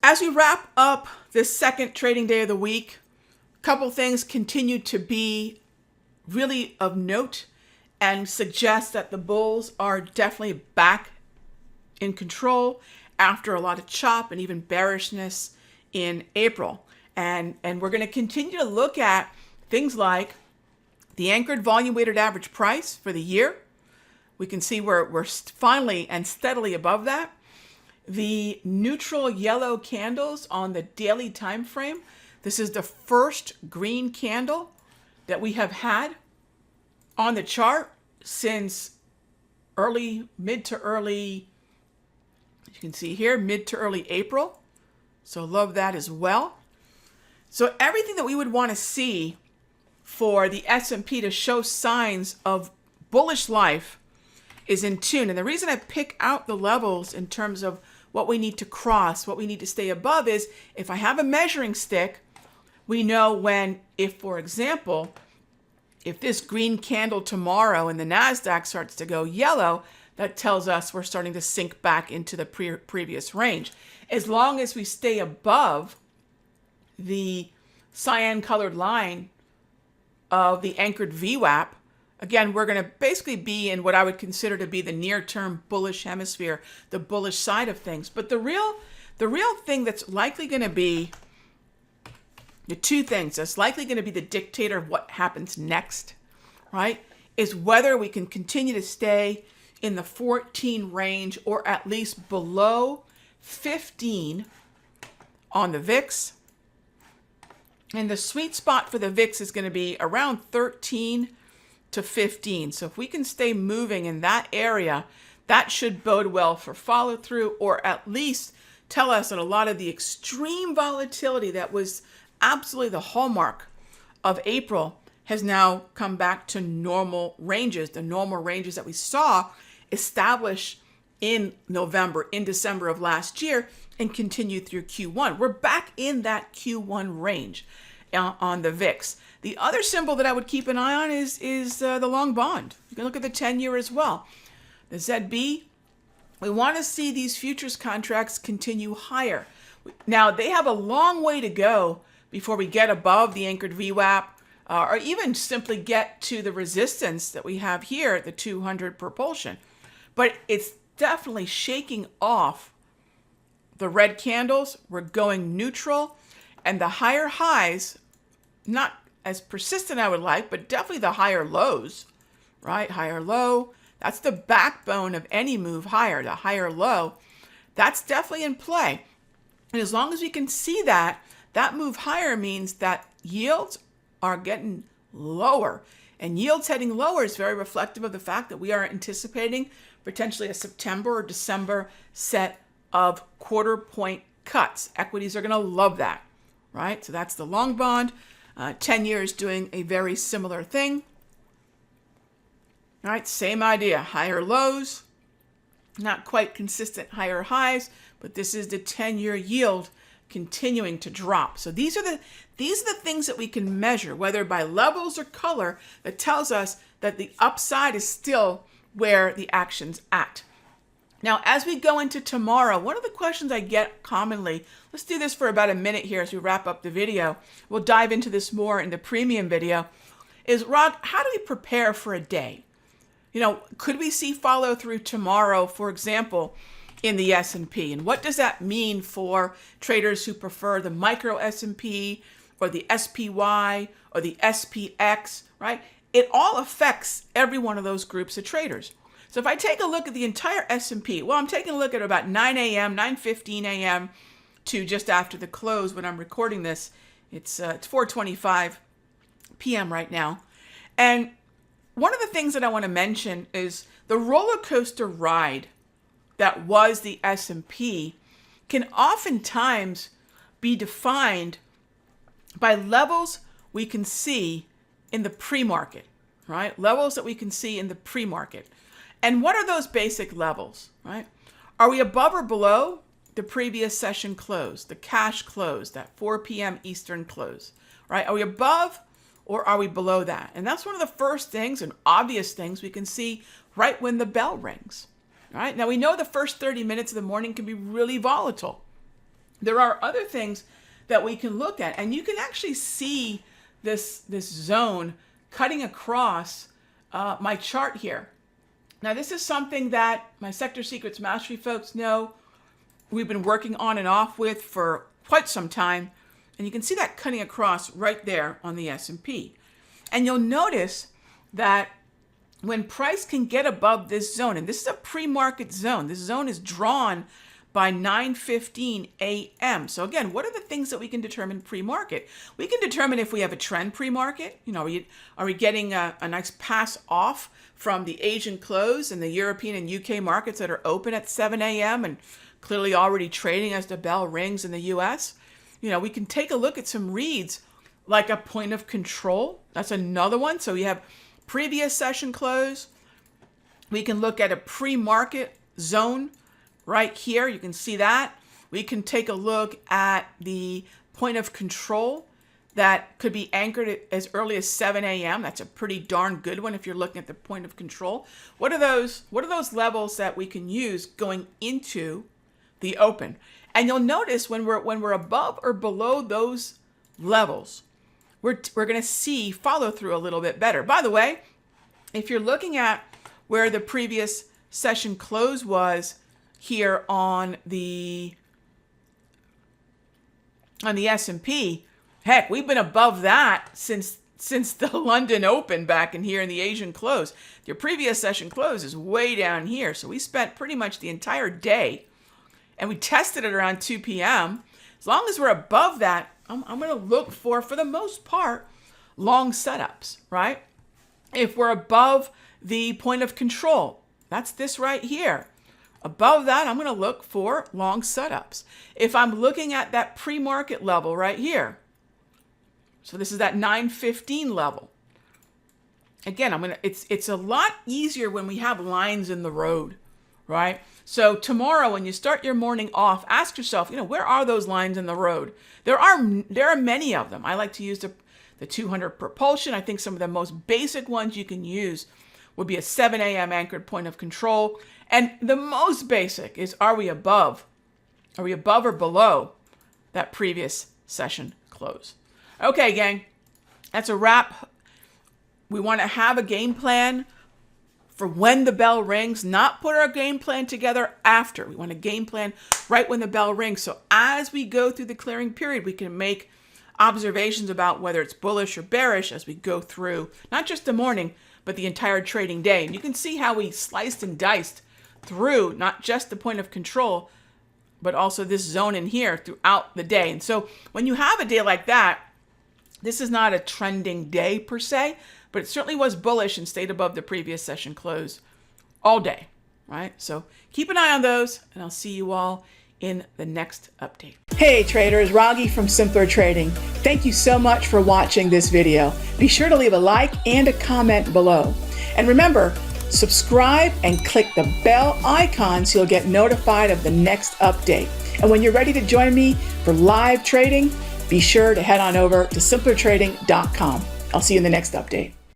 As we wrap up this second trading day of the week, a couple things continue to be really of note and suggest that the bulls are definitely back in control after a lot of chop and even bearishness in April. And we're going to continue to look at things like the anchored volume weighted average price for the year. We can see we're finally and steadily above that. The neutral yellow candles on the daily time frame. This is the first green candle that we have had on the chart since mid to early, you can see here, mid to early April. So love that as well. So everything that we would want to see for the S&P to show signs of bullish life is in tune. And the reason I pick out the levels in terms of what we need to cross, what we need to stay above is if I have a measuring stick, we know when, for example, if this green candle tomorrow in the NASDAQ starts to go yellow, that tells us we're starting to sink back into the previous range. As long as we stay above the cyan colored line of the anchored VWAP, again, we're going to basically be in what I would consider to be the near-term bullish hemisphere, the bullish side of things. But the real thing that's likely going to be, the two things that's likely going to be the dictator of what happens next, right, is whether we can continue to stay in the 14 range or at least below 15 on the VIX. And the sweet spot for the VIX is going to be around 13 to 15. So if we can stay moving in that area, that should bode well for follow through, or at least tell us that a lot of the extreme volatility that was absolutely the hallmark of April has now come back to normal ranges, the normal ranges that we saw established in November, in December of last year, and continue through Q1. We're back in that Q1 range on the VIX. The other symbol that I would keep an eye on is the long bond. You can look at the 10-year as well. The ZB, we want to see these futures contracts continue higher. Now, they have a long way to go before we get above the anchored VWAP, or even simply get to the resistance that we have here at the 200 propulsion. But it's definitely shaking off the red candles. We're going neutral, and the higher highs, not as persistent I would like, but definitely the higher lows, right? Higher low, that's the backbone of any move higher, the higher low. That's definitely in play. And as long as we can see that, that move higher means that yields are getting lower. And yields heading lower is very reflective of the fact that we are anticipating potentially a September or December set of quarter point cuts. Equities are going to love that, right? So that's the long bond. 10 years doing a very similar thing. All right, same idea. Higher lows, not quite consistent higher highs, but this is the 10-year yield continuing to drop. So these are the things that we can measure, whether by levels or color, that tells us that the upside is still where the action's at. Now, as we go into tomorrow, one of the questions I get commonly, let's do this for about a minute here as we wrap up the video. We'll dive into this more in the premium video, is, Rog, how do we prepare for a day? You know, could we see follow through tomorrow, for example, in the S&P? And what does that mean for traders who prefer the micro S&P or the SPY or the SPX, right? It all affects every one of those groups of traders. So if I take a look at the entire S&P, well, I'm taking a look at about 9 a.m., 9:15 a.m. to just after the close when I'm recording this. It's 4:25 p.m. right now. And one of the things that I want to mention is the roller coaster ride that was the S&P can oftentimes be defined by levels we can see in the pre-market, right? Levels that we can see in the pre-market. And what are those basic levels, right? Are we above or below the previous session close, the cash close, that 4 p.m. Eastern close, right? Are we above or are we below that? And that's one of the first things and obvious things we can see right when the bell rings, right? Now, we know the first 30 minutes of the morning can be really volatile, There are other things that we can look at, and you can actually see this zone cutting across my chart here. Now, this is something that my Sector Secrets Mastery folks know we've been working on and off with for quite some time, and you can see that cutting across right there on the S&P. And you'll notice that when price can get above this zone, and this is a pre-market zone, this zone is drawn by 9:15 a.m. So again, what are the things that we can determine pre-market? We can determine if we have a trend pre-market. You know, are we getting a nice pass off from the Asian close and the European and UK markets that are open at 7 a.m. and clearly already trading as the bell rings in the US? You know, we can take a look at some reads like a point of control. That's another one. So we have previous session close. We can look at a pre-market zone right here. You can see that. We can take a look at the point of control that could be anchored as early as 7 a.m. That's a pretty darn good one if you're looking at the point of control. What are those levels that we can use going into the open? And you'll notice when we're above or below those levels, we're going to see follow through a little bit better. By the way, if you're looking at where the previous session close was here on the S&P, heck, we've been above that since the London Open back in here in the Asian close. Your previous session close is way down here. So we spent pretty much the entire day, and we tested it around 2 p.m. As long as we're above that, I'm going to look for the most part, long setups, right? If we're above the point of control, that's this right here. Above that, I'm going to look for long setups. If I'm looking at that pre-market level right here, so this is that 9:15 level. Again, it's a lot easier when we have lines in the road, right? So tomorrow, when you start your morning off, ask yourself, where are those lines in the road? There are many of them. I like to use the 200 propulsion. I think some of the most basic ones you can use would be a 7 a.m. anchored point of control. And the most basic is, are we above or below that previous session close? Okay, gang, that's a wrap. We want to have a game plan for when the bell rings, not put our game plan together after. We want a game plan right when the bell rings. So as we go through the clearing period, we can make observations about whether it's bullish or bearish as we go through, not just the morning, but the entire trading day. And you can see how we sliced and diced through not just the point of control, but also this zone in here throughout the day. And so when you have a day like that, this is not a trending day per se, but it certainly was bullish and stayed above the previous session close all day, right? So keep an eye on those, and I'll see you all in the next update. Hey traders, Raghee from Simpler Trading. Thank you so much for watching this video. Be sure to leave a like and a comment below. And remember, subscribe and click the bell icon so you'll get notified of the next update. And when you're ready to join me for live trading, be sure to head on over to simplertrading.com. I'll see you in the next update.